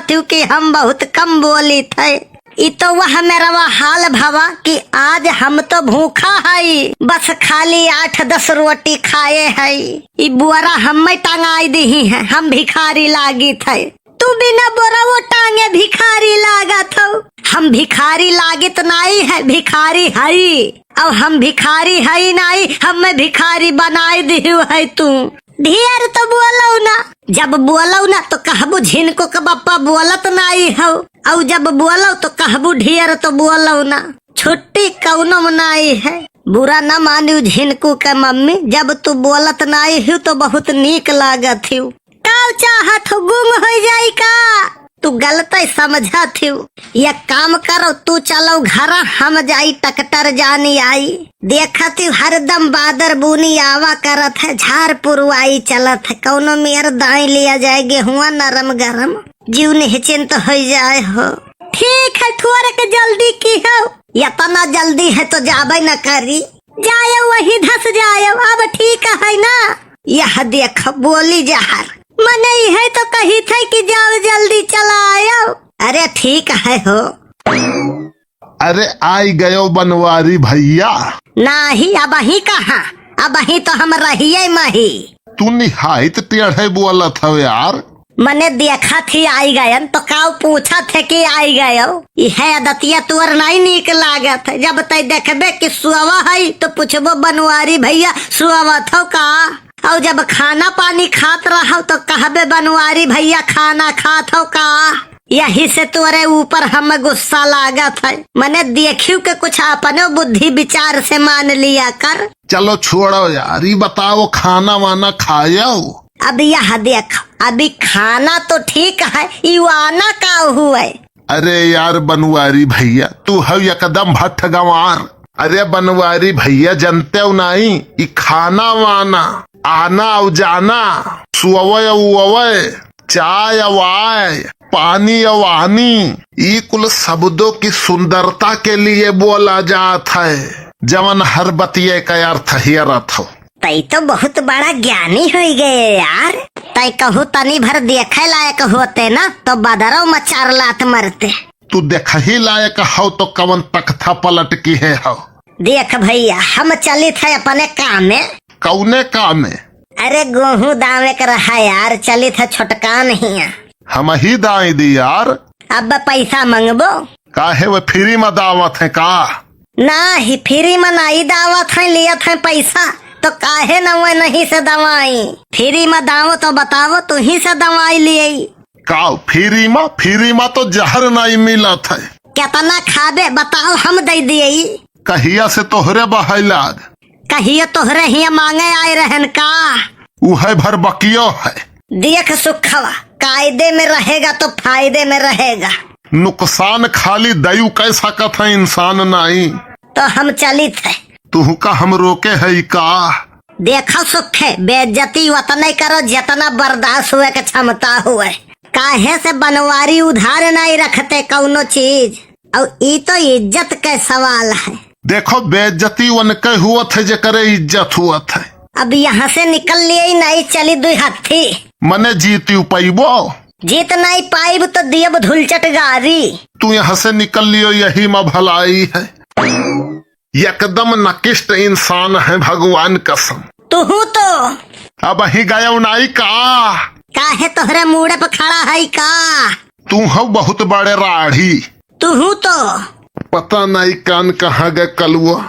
कहत हूँ कि हम बहुत कम बोली थे। ई तो वह मेरा वह हाल भवा कि आज हम तो भूखा है, बस खाली 8-10 रोटी खाए है। ई बुआरा हम टांगाई दी है, हम भिखारी लागी थे। तू बिना बोरा वो टांगे भिखारी लागत हो। हम भिखारी लागित नहीं है, भिखारी है। अब हम भिखारी है नहीं, हम भिखारी बनाई दी है। तू ढेर तो बोलो ना, जब बोलो ना तो कहबू झिनको के बप्पा बोलत नहीं हो, और जब बोलो तो कहबू ढेर तो बोलो ना। छुट्टी कौनो नहीं है, बुरा न मानियो झिनको के मम्मी, जब तू बोलत नहीं हो तो बहुत नीक लागत हो। काल चाहत हो गुम हो जाई का, तू गलत समझत हो। ये काम करो, तू चलो घर, हम जाई टकटर जानी आई। देखती हरदम बादर बुनी आवा करत है, झार पुरवाई चलत है। कौनो मेयर दाई लिया जाए गेहुआ नरम गरम, जीव निश्चिंत हो जाए हो। ठीक है, थोड़े के जल्दी की हो, इतना जल्दी है तो जाबे न करी, जाए वही धस जाए। अब ठीक है ना, यह देख बोली जहर मने है तो कही थे कि जाओ जल्दी चला आयो। अरे ठीक है हो। अरे आई गयो बनवारी भैया। नहीं, अब ही कहा, अब ही तो हम रहिए मही। तू निहायत टेढ़े बोला था यार। मने देखा थी आई गयन तो काऊ पूछा थे कि आई गयो। यह आदतिया तुअर नहीं नीक लागत है। जब तय देखबे कि सुअवा है तो पूछबो बनवारी भैया सुअवा थो का, और जब खाना पानी खात रहो तो कहबे बनवारी भैया खाना खात हो का। यही से तोरे ऊपर हम गुस्सा लागत है। मने देखियो के कुछ अपने बुद्धि विचार से मान लिया कर। चलो छोड़ो यार, ये बताओ खाना वाना खायो। अब यह देख, अभी खाना तो ठीक है, युवाना का हुआ। अरे यार बनवारी भैया, तू है एकदम भट्ट गंवार। अरे बनवारी भैया जानते हो नहीं, ये खाना वाना आना और जाना, सुअवय उवय, चाय वाय, पानी अवानी, ये कुल शब्दों की सुंदरता के लिए बोला जाता है, जवन हर बतिये का अर्थ ही अर्थ हो। तई तो बहुत बड़ा ज्ञानी हो गए यार। तई कहू तनी भर देखे लायक होते ना तो बदरो में 4 लात मरते। तू देख ही लायक हो तो कवन तख्ता पलट की है हो। देख भैया, हम चली थे अपने काम में। कौने काम में? अरे गेहूं दावे कर रहा यार, चली थे छोटका नहीं है। हम ही दाई दी यार। अब पैसा मंगबो काहे वो फ्री में दावत है का? ना ही फ्री में नहीं दावत है, लिया थे पैसा तो काहे न वो नहीं से दवाई। फ्री में दावो तो बतावो, तू ही से दवाई लिए का? फ्री में तो जहर नहीं मिला था। कितना खाबे बताओ, हम दे दिए। कहिया से तोहरे बहलाद? कहिए तोहरे ही मांगे आए रहन का। उहे भर बकियो है। देख सुखवा, कायदे में रहेगा तो फायदे में रहेगा। नुकसान खाली दयु कैसा कथा इंसान नहीं। तो हम चली थे, तू का हम रोके है का? देखो सुखे, बेइज्जती उतना करो जितना बर्दाश्त हुए के क्षमता हुए। काहे से बनवारी उधार नहीं रखते कौनो चीज, और ये तो इज्जत का सवाल है। देखो बेइज्जती उनके हुआ थे जकरे इज्जत हुआ थे। अब यहाँ से निकल लिए नहीं चली 2 हत्थी। मने जीती पैबो? जीत नहीं पाइब तो दियब धुलचट गारी। तू यहाँ से निकल लियो, यही में भलाई है। एकदम नकिष्ट इंसान है भगवान कसम। तू तो अब ही गया नहीं का? काहे तोहरे मुड़े पे खड़ा है का? तू हो बहुत बड़े राढ़ी। तू तो पता नहीं कान कहाँ गए कलुआ,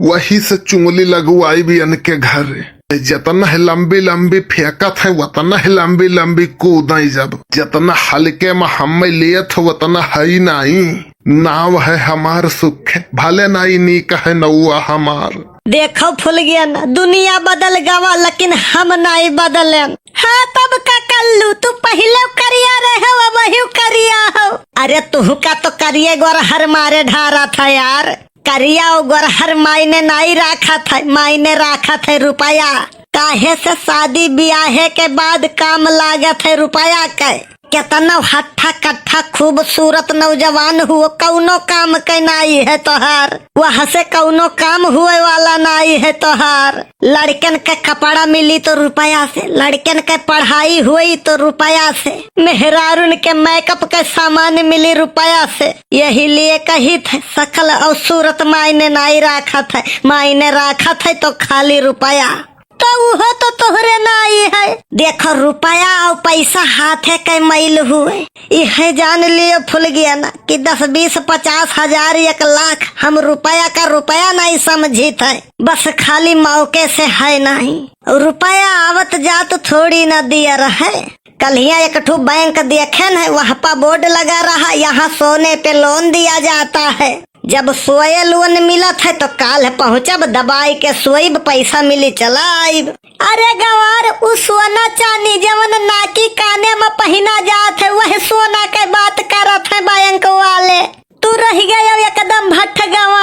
वही से चुंगली लगवाई भी अनके घर। जितना है लंबी लंबी फेंकत है उतना है लंबी लंबी कूदाई। जब जितना हल्के में हम लिए थे उतना है नहीं। नाव है हमार सुख है, भले नहीं नीक है नौआ हमार। देखो फुल गया ना, दुनिया बदल गवा लेकिन हम नहीं बदले। हाँ तब का कल्लू, तू पहले करिया रहे हो वही करिया हो। अरे तू का तो करिए गोरहर मारे ढारा था यार। करिया गोरहर मायने नहीं रखा था, मायने रखा था रुपया। काहे से शादी ब्याहे के बाद काम लागत है रुपया के। कितना हट्ठा कट्ठा खूबसूरत नौजवान हुआ, कौनो काम के नाई है तोहार, वहाँ से कौनो काम हुए वाला नाई है तोहार। लड़कन के कपड़ा मिली तो रुपया से, लड़कन के पढ़ाई हुई तो रुपया से, मेहरारून के मेकअप के सामान मिली रुपया से। यही लिए कही थे शकल और सूरत मायने नहीं राखत है, मायने राखत है तो खाली रुपया। तो वो तो तोहरे नाई है। देखो रुपया और पैसा हाथे के मैल हुए, यह जान लियो फुल गया ना कि 10, 20, 50 हजार 1 लाख हम रुपया का रुपया नहीं समझी थे, बस खाली मौके से है नहीं। रुपया आवत जात थोड़ी न दिया रहे। कल यहाँ एक ठो बैंक देखे न, वहाँ पर बोर्ड लगा रहा, यहाँ सोने पे लोन दिया जाता है। जब सोए लोन मिला था तो काल पहुँचब, दबाई के सोईब, पैसा मिली चला आईब। अरे गवार उ सोना चांदी जवन नाकी काने में पहना जात है, वह सोना के बात करत है बैंक वाले। तू रह गया एकदम भट्ट गवा।